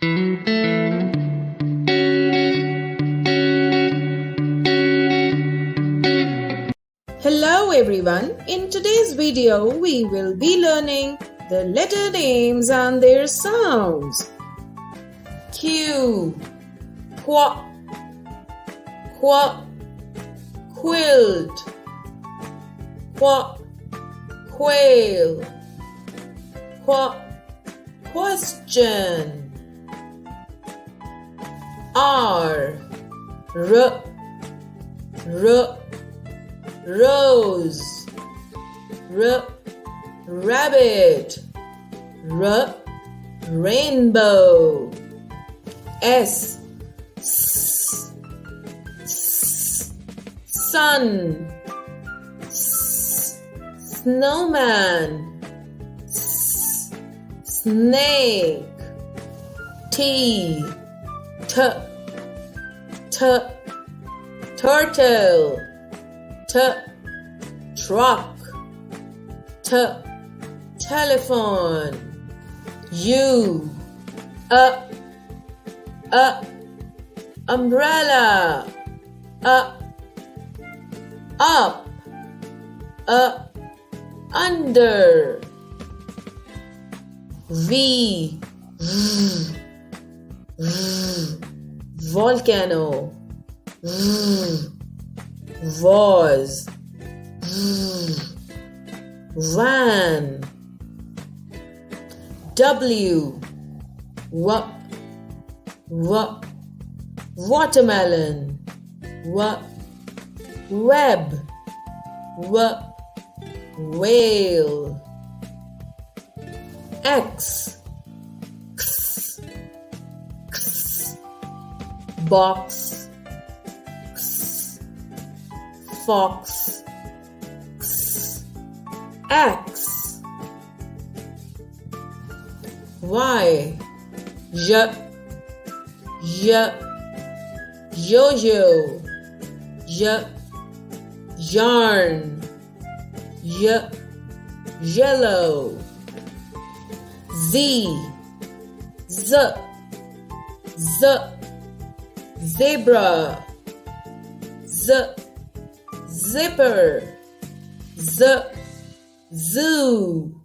Hello everyone, in today's video we will be learning the letter names and their sounds. Q, qua, qua, quilt, qua, quail, qua, question, R, r, r, rose, rabbit, rainbow, S, sun, snowman, snake, T, turtle, truck, telephone, U, umbrella, up, under, V, volcano, vase, van, W, watermelon, web, whale, X, box, fox, X, Y, yo-yo, yarn, yellow, Z, zebra, zipper, zoo,